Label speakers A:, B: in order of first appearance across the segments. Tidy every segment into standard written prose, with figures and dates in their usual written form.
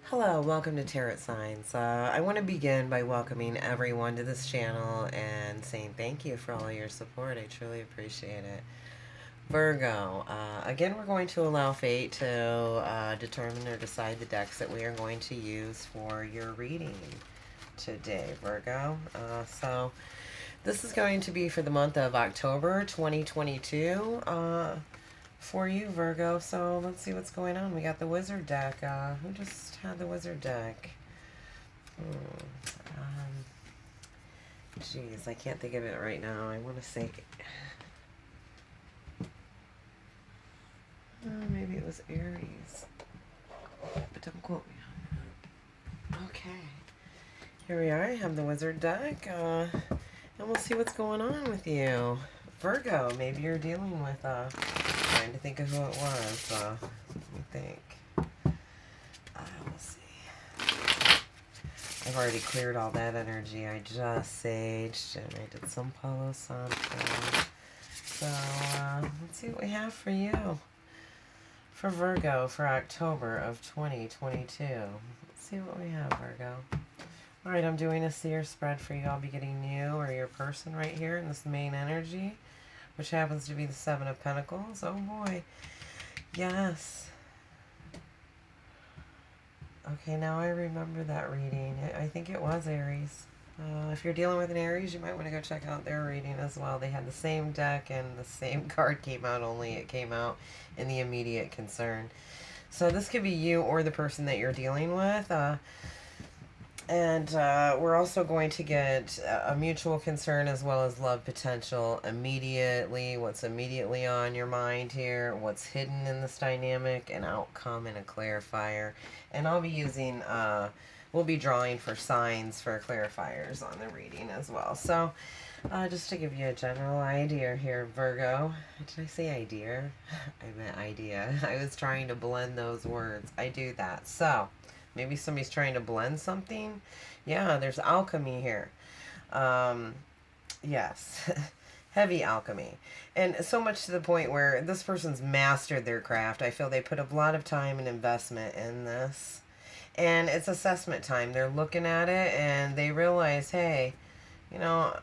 A: Hello, welcome to Tarot Signs. I want to begin by welcoming everyone to this channel and saying thank you for all your support. I truly appreciate it. Virgo, again, we're going to allow fate to determine or decide the decks that we are going to use for your reading today, Virgo. So this is going to be for the month of October 2022. For you, Virgo. So let's see what's going on. We got the wizard deck. Who just had the wizard deck? Geez, I can't think of it right now. I want to say maybe it was Aries, but don't quote me on that. Okay, here we are. I have the wizard deck, and we'll see what's going on with you, Virgo. Maybe you're dealing with trying to think of who it was. Let me think. We'll see. I've already cleared all that energy. I just saged and I did some Palo Santo. So let's see what we have for you. For Virgo for October of 2022. Let's see what we have, Virgo. Alright, I'm doing a seer spread for you. I'll be getting you or your person right here in this main energy, which happens to be the Seven of Pentacles. Oh boy. Yes. Okay, now I remember that reading. I think it was Aries. If you're dealing with an Aries, you might want to go check out their reading as well. They had the same deck and the same card came out, only it came out in the immediate concern. So this could be you or the person that you're dealing with. And we're also going to get a mutual concern as well as love potential immediately. What's immediately on your mind here, what's hidden in this dynamic, an outcome and a clarifier. And I'll be using, we'll be drawing for signs for clarifiers on the reading as well. So just to give you a general idea here, Virgo. Did I say idea? I meant idea. I was trying to blend those words. I do that. So maybe somebody's trying to blend something. Yeah, there's alchemy here. Yes, heavy alchemy. And so much to the point where this person's mastered their craft. I feel they put a lot of time and investment in this. And it's assessment time. They're looking at it and they realize, hey, you know,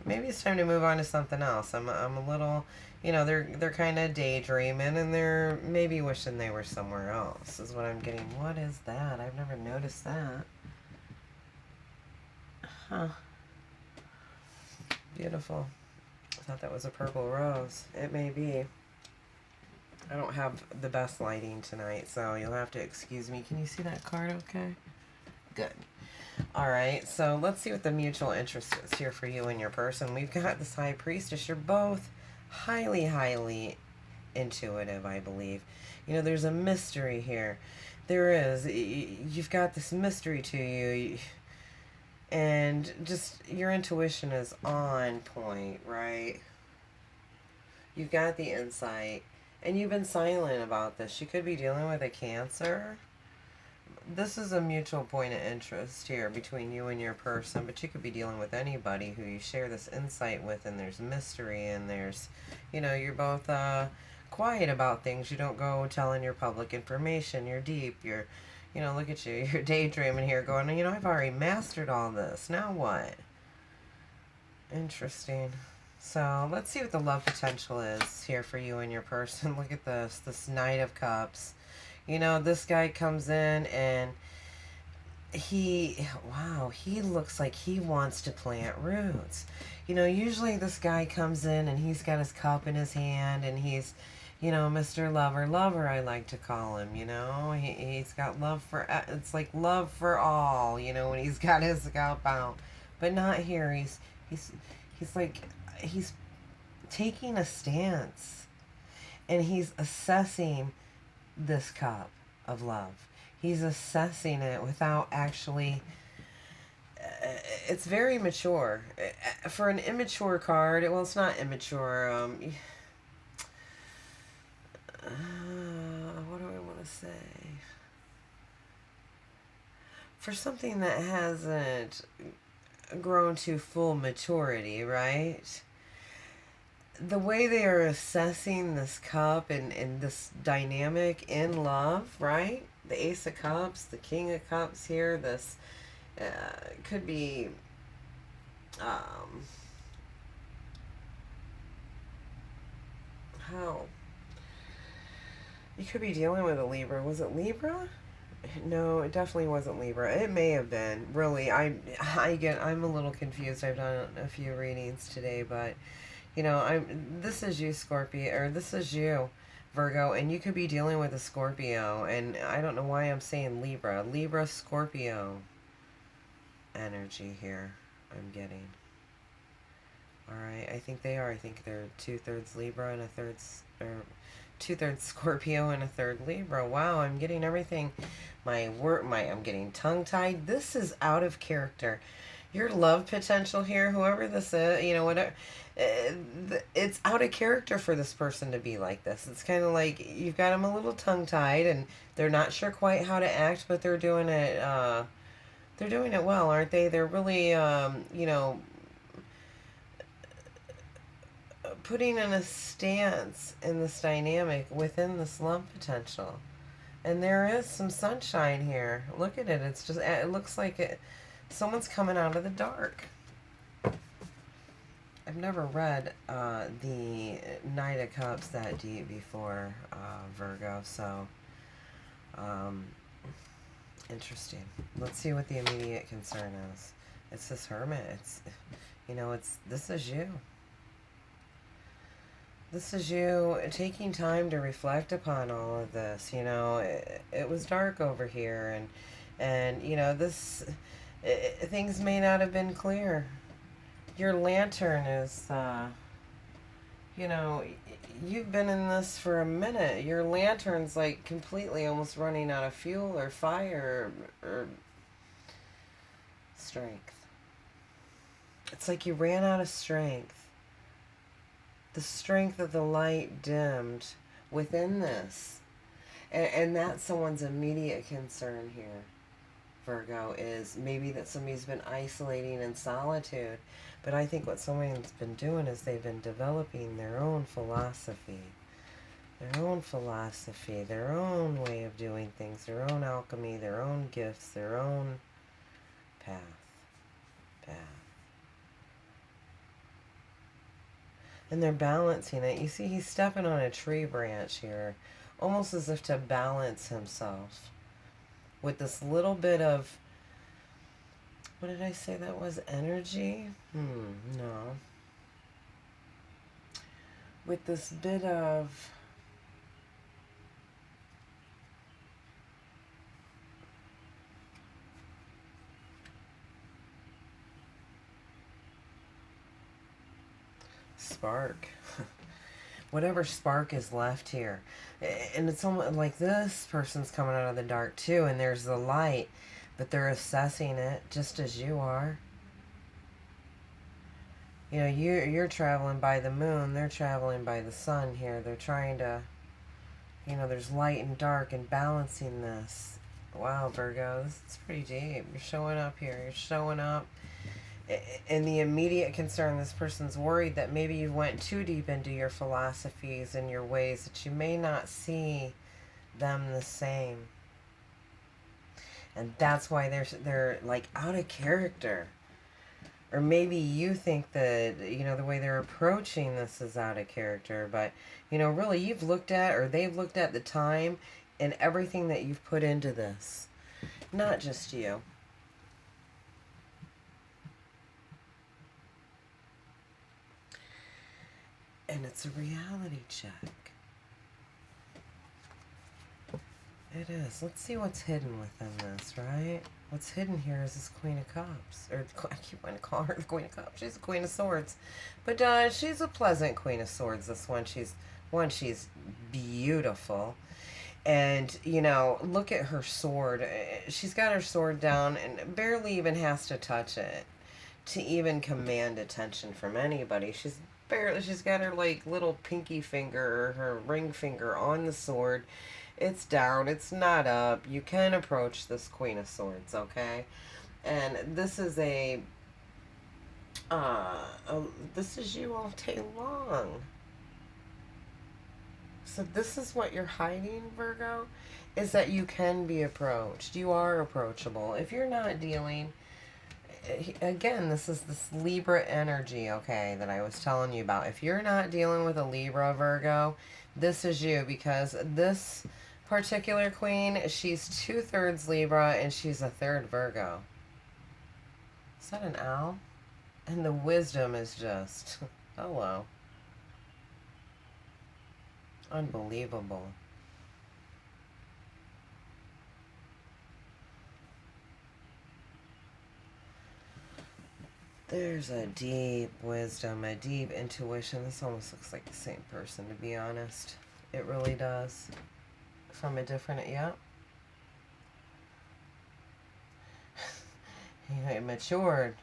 A: maybe it's time to move on to something else. I'm a little, you know, they're kind of daydreaming and they're maybe wishing they were somewhere else is what I'm getting. What is that? I've never noticed that. Huh. Beautiful. I thought that was a purple rose. It may be. I don't have the best lighting tonight, so you'll have to excuse me. Can you see that card okay? Good. Alright, so let's see what the mutual interest is here for you and your person. We've got this High Priestess. You're both highly intuitive, I believe. You know, there's a mystery here. There is. You've got this mystery to you. And just your intuition is on point, right? You've got the insight. And you've been silent about this. You could be dealing with a Cancer. This is a mutual point of interest here between you and your person, but you could be dealing with anybody who you share this insight with, and there's mystery, and there's, you know, you're both quiet about things. You don't go telling your public information. You're deep. You're, you know, look at you. You're daydreaming here going, you know, I've already mastered all this. Now what? Interesting. So let's see what the love potential is here for you and your person. Look at this Knight of Cups. You know, this guy comes in and he looks like he wants to plant roots. You know, usually this guy comes in and he's got his cup in his hand and he's, you know, Mr. Lover, I like to call him, you know. He's got love for, it's like love for all, you know, when he's got his cup out. But not here. He's like, he's taking a stance and he's assessing this cup of love. He's assessing it without actually, it's very mature. For an immature card, well, it's not immature, what do I want to say? For something that hasn't grown to full maturity, right? The way they are assessing this cup and this dynamic in love, right? The Ace of Cups, the King of Cups here. This could be how you could be dealing with a Libra. Was it Libra? No, it definitely wasn't Libra. It may have been. Really, I'm a little confused. I've done a few readings today, but you know, this is you, Scorpio, or this is you, Virgo, and you could be dealing with a Scorpio, and I don't know why I'm saying Libra. Libra, Scorpio energy here I'm getting. Alright, I think they are. I think they're 2/3 Libra and a third, or 2/3 Scorpio and a third Libra. Wow, I'm getting everything. I'm getting tongue-tied. This is out of character. Your love potential here, whoever this is, you know, whatever, it's out of character for this person to be like this. It's kind of like you've got them a little tongue-tied and they're not sure quite how to act, but they're doing it well, aren't they? They're really, you know, putting in a stance in this dynamic within this love potential. And there is some sunshine here. Look at it. It's just, it looks like someone's coming out of the dark. I've never read the Knight of Cups that deep before, Virgo, so interesting. Let's see what the immediate concern is. It's this Hermit. It's, you know, this is you. This is you taking time to reflect upon all of this. You know, it was dark over here, and you know, things may not have been clear. Your lantern is, you know, you've been in this for a minute. Your lantern's like completely almost running out of fuel or fire or strength. It's like you ran out of strength. The strength of the light dimmed within this. And that's someone's immediate concern here, Virgo, is maybe that somebody's been isolating in solitude. But I think what someone's been doing is they've been developing their own philosophy. Their own way of doing things, their own alchemy, their own gifts, their own path. And they're balancing it. You see, he's stepping on a tree branch here, almost as if to balance himself with this little bit of, what did I say that was? Energy? No. With this bit of, spark. Whatever spark is left here. And it's almost like this person's coming out of the dark too, and there's the light, but they're assessing it just as you are. You know, you're traveling by the moon, they're traveling by the sun here. They're trying to, you know, there's light and dark and balancing this. Wow, Virgo, this is pretty deep. You're showing up here. You're showing up. And the immediate concern, this person's worried that maybe you went too deep into your philosophies and your ways, that you may not see them the same. And that's why they're like out of character. Or maybe you think that, you know, the way they're approaching this is out of character. But, you know, really you've looked at, or they've looked at the time and everything that you've put into this. Not just you. And it's a reality check. It is. Let's see what's hidden within this, right? What's hidden here is this Queen of Cups. Or I keep wanting to call her the Queen of Cups. She's the Queen of Swords. But she's a pleasant Queen of Swords. This one, she's beautiful. And, you know, look at her sword. She's got her sword down and barely even has to touch it to even command attention from anybody. She's got her like little pinky finger or her ring finger on the sword. It's down, it's not up. You can approach this Queen of Swords, okay? And this is this is you all day long. So this is what you're hiding, Virgo. is that you can be approached. You are approachable. If you're not dealing, again, this is this Libra energy, okay, that I was telling you about. If you're not dealing with a Libra, Virgo, this is you, because this particular queen, she's 2/3 Libra and she's a third Virgo. Is that an owl? And the wisdom is just, hello. Unbelievable. There's a deep wisdom, a deep intuition. This almost looks like the same person, to be honest. It really does. From a different, yeah. It matured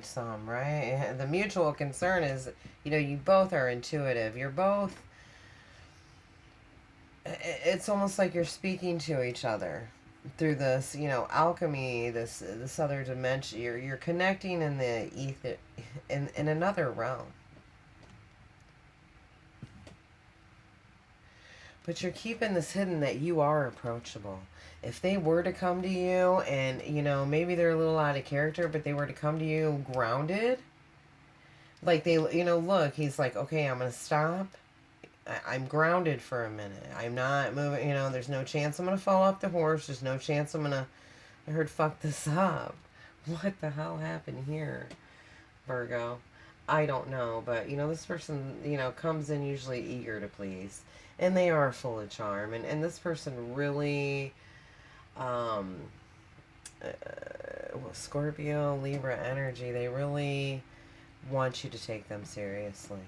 A: some, right? The mutual concern is, you both are intuitive. You're both, it's almost like you're speaking to each other through this, alchemy, this other dimension. You're connecting in the ether, in another realm. But you're keeping this hidden that you are approachable. If they were to come to you and, maybe they're a little out of character, but they were to come to you grounded, like they, look, he's like, okay, I'm going to stop. I'm grounded for a minute. I'm not moving, there's no chance I'm going to fall off the horse. There's no chance I'm going to, I heard, fuck this up. What the hell happened here, Virgo? I don't know, but, this person, comes in usually eager to please. And they are full of charm. And this person really, Scorpio, Libra energy, they really want you to take them seriously.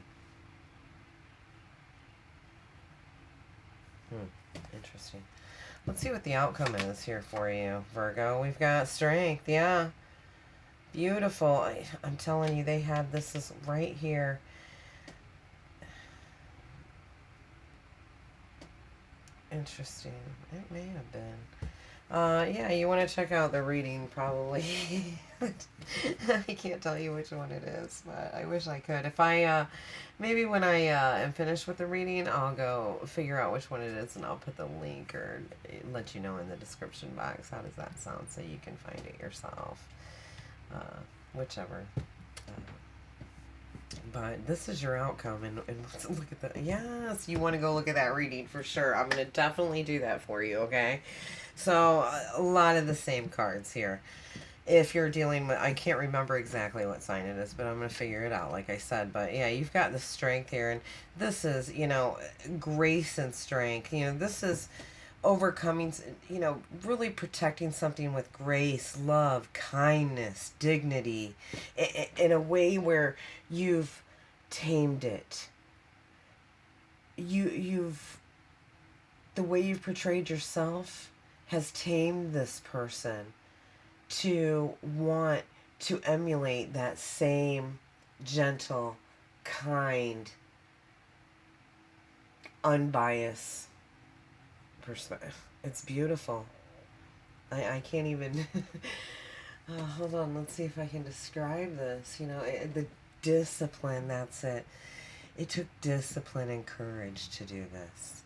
A: Interesting. Let's see what the outcome is here for you, Virgo. We've got strength, yeah. Beautiful. I'm telling you, they had this is right here. Interesting. It may have been. Yeah, you want to check out the reading, probably. I can't tell you which one it is, but I wish I could. If I, maybe when I am finished with the reading, I'll go figure out which one it is, and I'll put the link or let you know in the description box. How does that sound? So you can find it yourself. Whichever. But this is your outcome, and let's look at that. Yes, you want to go look at that reading for sure. I'm going to definitely do that for you, okay? So, a lot of the same cards here. If you're dealing with, I can't remember exactly what sign it is, but I'm going to figure it out, like I said. But yeah, you've got the strength here, and this is, grace and strength. This is overcoming, really protecting something with grace, love, kindness, dignity, in a way where you've tamed it. You've, the way you've portrayed yourself has tamed this person to want to emulate that same gentle, kind, unbiased perspective. It's beautiful. I can't even hold on, let's see if I can describe this. The discipline, that's it. It took discipline and courage to do this.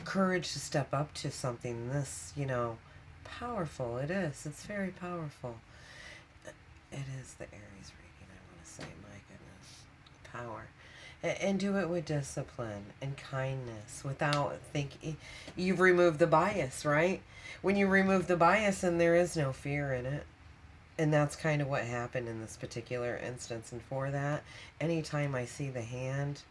A: Courage to step up to something this, powerful. It is. It's very powerful. It is the Aries reading, I want to say. My goodness. Power. And do it with discipline and kindness without thinking. You've removed the bias, right? When you remove the bias, and there is no fear in it. And that's kind of what happened in this particular instance. And for that, anytime I see the hand,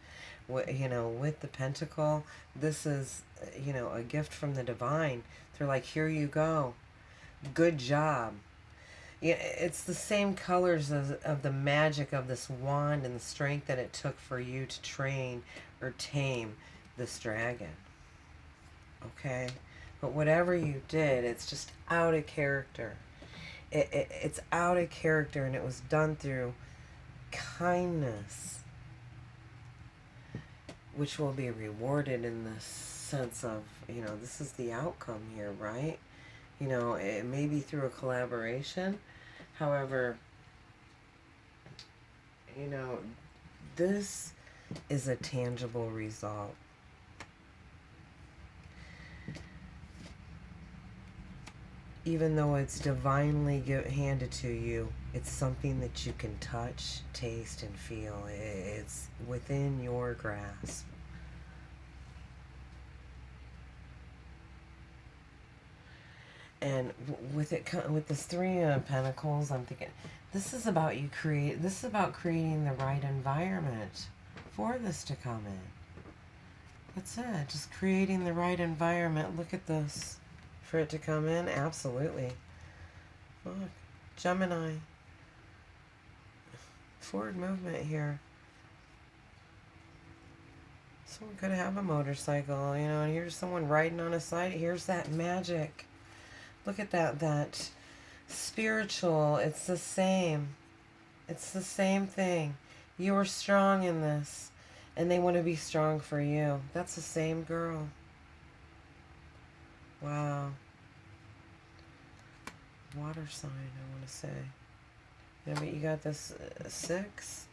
A: with the pentacle, this is, a gift from the divine. They're like, here you go. Good job. Yeah, it's the same colors of the magic of this wand and the strength that it took for you to train or tame this dragon. Okay? But whatever you did, it's just out of character. It's out of character, and it was done through kindness, which will be rewarded in the sense of, this is the outcome here, right? It may be through a collaboration. However, this is a tangible result. even though it's divinely handed to you, it's something that you can touch, taste, and feel. It's within your grasp. And with this Three of Pentacles, I'm thinking this is about this is about creating the right environment for this to come in. That's it. Just creating the right environment. Look at this. For it to come in, absolutely. Look, Gemini. Forward movement here. Someone could have a motorcycle, you know, and here's someone riding on a side. Here's that magic. Look at that spiritual. It's the same. It's the same thing. You are strong in this, and they want to be strong for you. That's the same girl. Wow. Water sign, I want to say. Yeah, but you got this 6.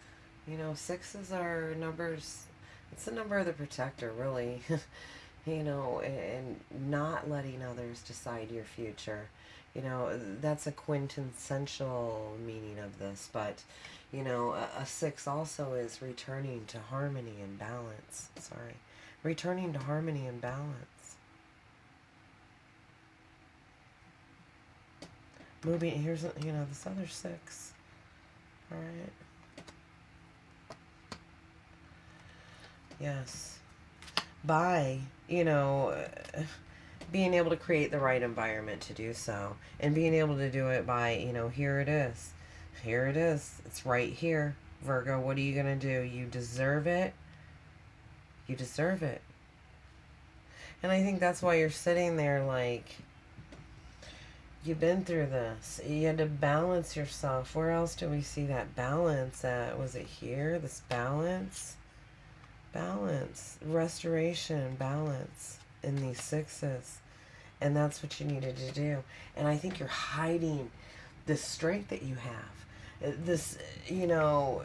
A: You know, 6s are numbers. It's the number of the protector, really. You know, and not letting others decide your future. You know, that's a quintessential meaning of this. But, you know, a 6 also is returning to harmony and balance. Sorry. Returning to harmony and balance. Moving, here's, you know, this other 6. All right. Yes. By, you know, being able to create the right environment to do so. And being able to do it by, you know, here it is. Here it is. It's right here. Virgo, what are you going to do? You deserve it. You deserve it. And I think that's why you're sitting there like, you've been through this. You had to balance yourself. Where else do we see that balance at? Was it here? This balance? Balance. Restoration. Balance in these 6s. And that's what you needed to do. And I think you're hiding the strength that you have. This, you know,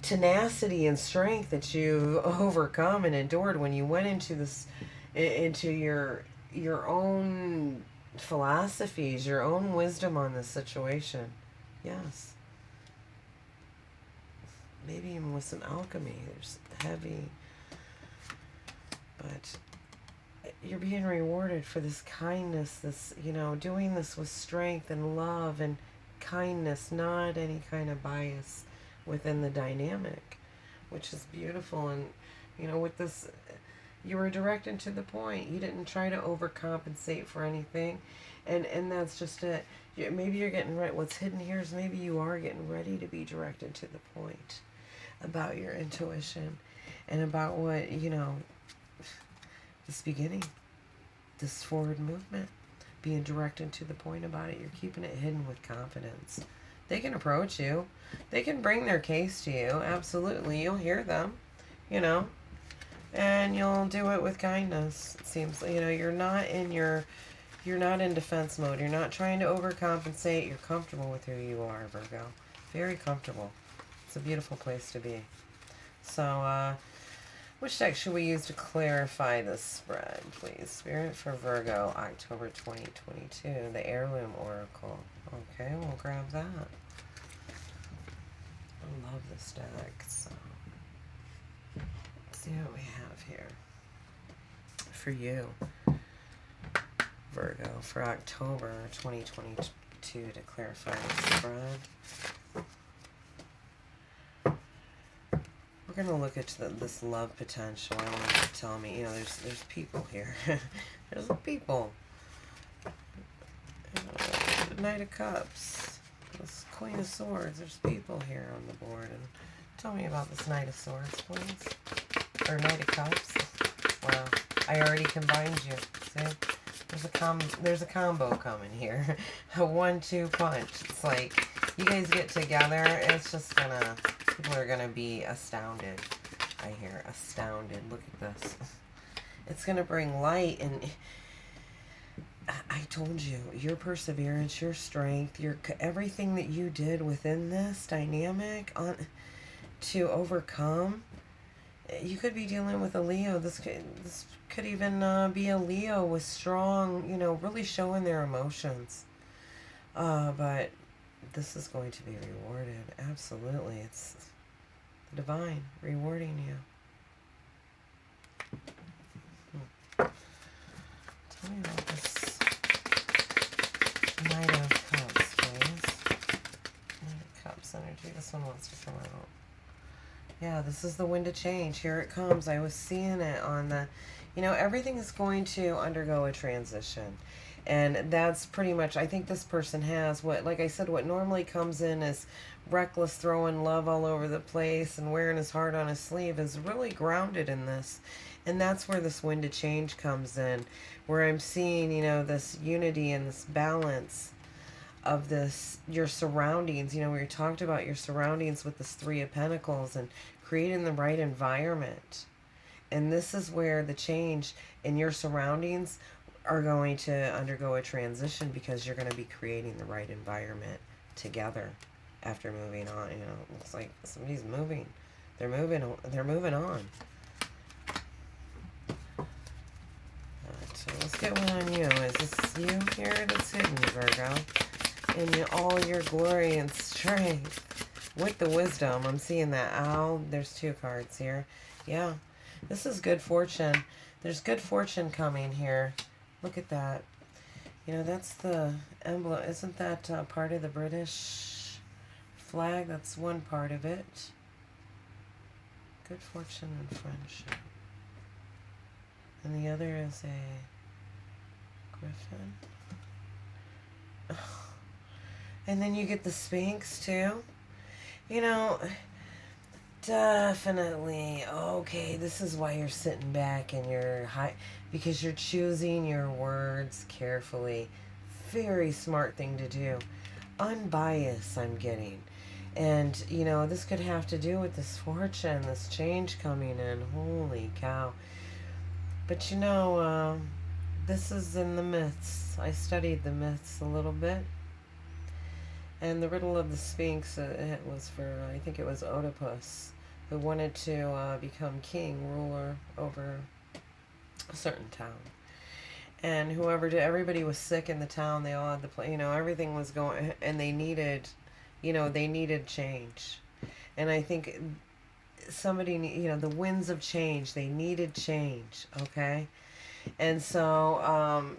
A: tenacity and strength that you've overcome and endured when you went into this, into your own philosophies, your own wisdom on this situation. Yes. Maybe even with some alchemy. There's heavy. But you're being rewarded for this kindness, this, you know, doing this with strength and love and kindness, not any kind of bias within the dynamic, which is beautiful. And, you know, with this, you were direct and to the point. You didn't try to overcompensate for anything. And that's just it. Maybe you're getting right. What's hidden here is maybe you are getting ready to be direct and to the point about your intuition and about what, you know, this beginning, this forward movement, being direct and to the point about it. You're keeping it hidden with confidence. They can approach you. They can bring their case to you. Absolutely. You'll hear them, you know, and you'll do it with kindness. It seems, you know, you're not in defense mode. You're not trying to overcompensate. You're comfortable with who you are, Virgo. Very comfortable. It's a beautiful place to be. So, which deck should we use to clarify this spread, please? Spirit for Virgo, October 2022, the Heirloom Oracle. Okay, we'll grab that. I love this deck. So, let's see what we have here for you, Virgo, for October 2022 to clarify the spread. We're going to look at this love potential. I want you to tell me, you know, there's people here. There's people. Knight of Cups. This Queen of Swords. There's people here on the board. And tell me about this Knight of Swords, please. Or Knight of Cups. Wow. I already combined you. See? There's a combo coming here. A 1-2 punch. It's like, you guys get together, it's just gonna... People are going to be astounded. I hear astounded. Look at this. It's going to bring light. And I told you, your perseverance, your strength, everything that you did within this dynamic to overcome you could be dealing with a Leo. This could even be a Leo with strong, really showing their emotions. But this is going to be rewarded. Absolutely. It's the divine rewarding you. Tell me about this Knight of Cups, please. Knight of Cups energy. This one wants to come out. Yeah, this is the wind of change. Here it comes. I was seeing it on the, everything is going to undergo a transition. And that's pretty much, I think this person has what, like I said, what normally comes in as reckless, throwing love all over the place and wearing his heart on his sleeve is really grounded in this. And that's where this wind of change comes in, where I'm seeing, this unity and this balance of this, your surroundings, we talked about your surroundings with this Three of Pentacles and creating the right environment. And this is where the change in your surroundings are going to undergo a transition, because you're going to be creating the right environment together after moving on. It looks like somebody's moving. They're moving on. So let's get one on you. Is this you here that's hidden, Virgo? In all your glory and strength. With the wisdom, I'm seeing that owl. There's two cards here. Yeah, this is good fortune. There's good fortune coming here. Look at that. That's the emblem. Isn't that part of the British flag? That's one part of it. Good fortune and friendship. And the other is a griffin. And then you get the Sphinx too. Definitely. Okay, this is why you're sitting back and you're high, because you're choosing your words carefully. Very smart thing to do. Unbiased, I'm getting. And, this could have to do with this fortune, this change coming in. Holy cow. But, this is in the myths. I studied the myths a little bit. And the riddle of the Sphinx, it was for, I think it was Oedipus, who wanted to become king, ruler over a certain town. And everybody was sick in the town. They all had everything was going, and they needed change. And I think somebody, the winds of change, they needed change, okay? And so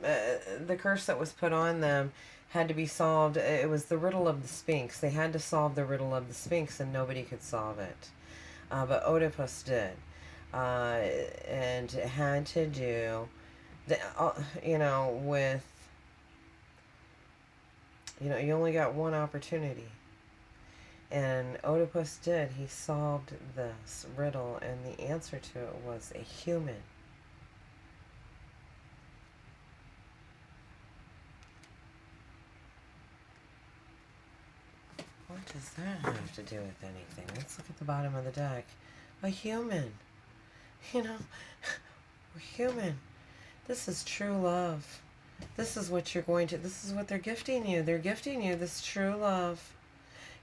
A: the curse that was put on them had to be solved. It was the riddle of the Sphinx. They had to solve the riddle of the Sphinx, and nobody could solve it. But Oedipus did. And it had to do, with, you only got one opportunity. And Oedipus did. He solved this riddle, and the answer to it was a human. What does that have to do with anything? Let's look at the bottom of the deck. A human. We're human. This is true love. This is what this is what they're gifting you. They're gifting you this true love.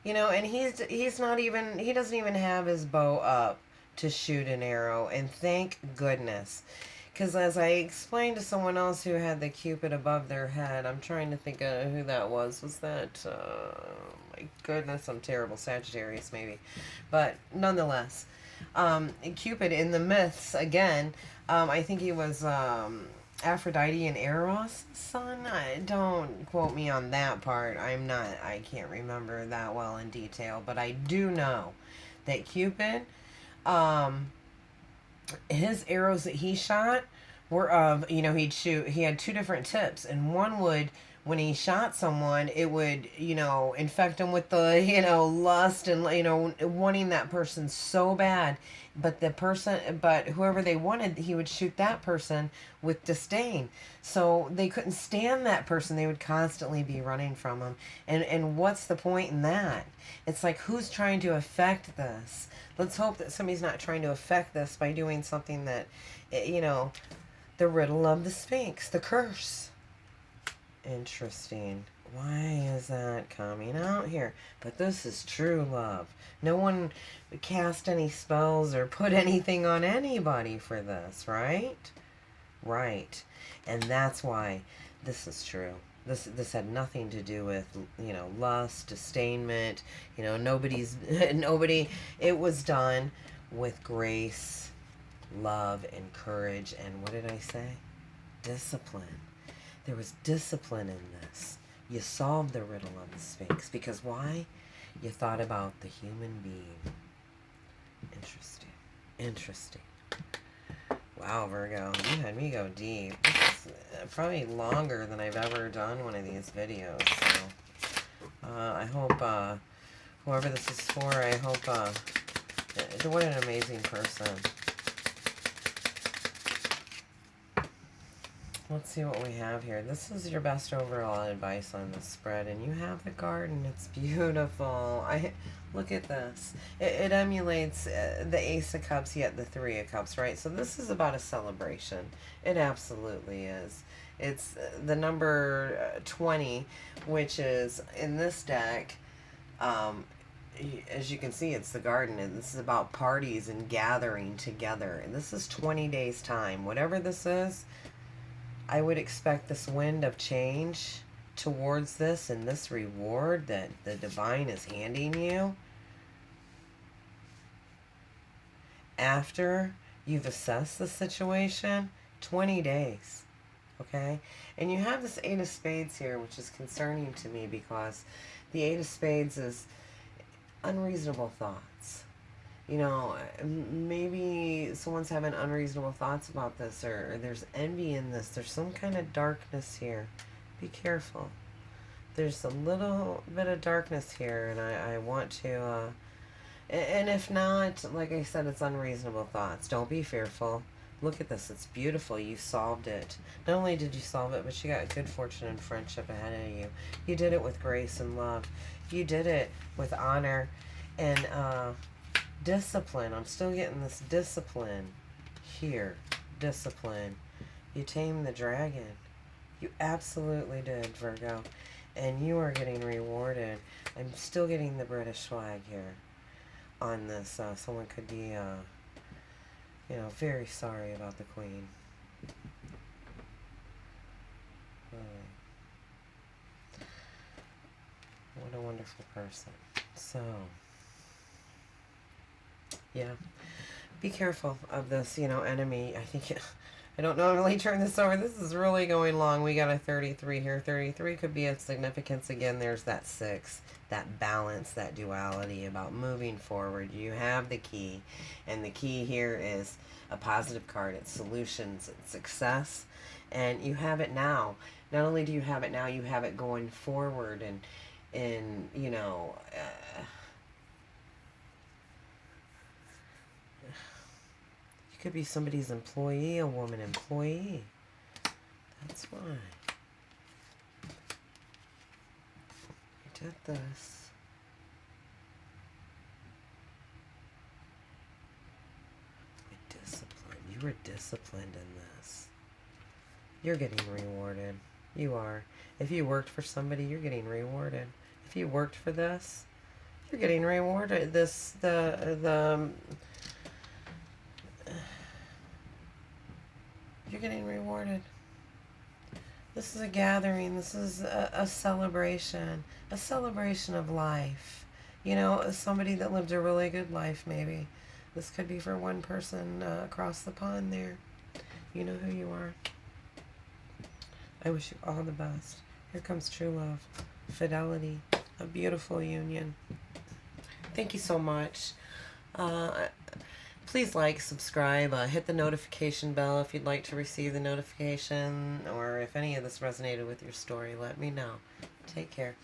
A: And he's not even, he doesn't even have his bow up to shoot an arrow. And thank goodness. Because as I explained to someone else who had the Cupid above their head, I'm trying to think of who that was. Was that, my goodness, I'm terrible. Sagittarius, maybe. But nonetheless, Cupid in the myths, again, I think he was Aphrodite and Eros' son. Don't quote me on that part. I can't remember that well in detail. But I do know that Cupid, his arrows that he shot were of, he had two different tips, and one would, when he shot someone, it would, infect them with the, lust and, wanting that person so bad, but whoever they wanted, he would shoot that person with disdain. So they couldn't stand that person. They would constantly be running from him. And what's the point in that? It's like, who's trying to affect this? Let's hope that somebody's not trying to affect this by doing something that, the riddle of the Sphinx, the curse. Interesting. Why is that coming out here? But this is true love. No one cast any spells or put anything on anybody for this, right? Right. And that's why this is true. This had nothing to do with, you know, lust, disdainment. You know, nobody. It was done with grace, love, and courage. And what did I say? Discipline. There was discipline in this. You solved the riddle of the Sphinx. Because why? You thought about the human being. Interesting. Interesting. Wow, Virgo, you had me go deep. This is probably longer than I've ever done one of these videos. So, I hope, whoever this is for, I hope, what an amazing person. Let's see what we have here. This is your best overall advice on the spread, and you have the garden. It's beautiful. Look at this. It emulates the Ace of Cups, yet the Three of Cups, right? So this is about a celebration. It absolutely is. It's the number 20, which is in this deck. As you can see, it's the garden, and this is about parties and gathering together. And this is 20 days time. Whatever this is, I would expect this wind of change towards this and this reward that the divine is handing you after you've assessed the situation. 20 days. Okay? And you have this Eight of Spades here, which is concerning to me because the Eight of Spades is unreasonable thoughts. You know, maybe someone's having unreasonable thoughts about this, or there's envy in this. There's some kind of darkness here. Be careful. There's a little bit of darkness here, and I want to, and if not, like I said, it's unreasonable thoughts. Don't be fearful. Look at this. It's beautiful. You solved it. Not only did you solve it, but you got good fortune and friendship ahead of you. You did it with grace and love. You did it with honor and, discipline. I'm still getting this discipline here. Discipline. You tamed the dragon. You absolutely did, Virgo. And you are getting rewarded. I'm still getting the British flag here on this. Someone could be, you know, very sorry about the Queen. What a wonderful person. So, yeah, be careful of this, you know, enemy. I think, I don't normally turn this over. This is really going long. We got a 33 here. 33 could be of significance. Again, there's that 6, that balance, that duality about moving forward. You have the key, and the key here is a positive card. It's solutions, it's success, and you have it now. Not only do you have it now, you have it going forward, and you know, you could be somebody's employee, a woman employee. That's why. You did this. With discipline. You were disciplined in this. You're getting rewarded. You are. If you worked for somebody, you're getting rewarded. If you worked for this, you're getting rewarded. You're getting rewarded. This is a gathering. This is a celebration. A celebration of life. You know, somebody that lived a really good life, maybe. This could be for one person across the pond there. You know who you are. I wish you all the best. Here comes true love. Fidelity. A beautiful union. Thank you so much. Please like, subscribe, hit the notification bell if you'd like to receive the notification, or if any of this resonated with your story, let me know. Take care.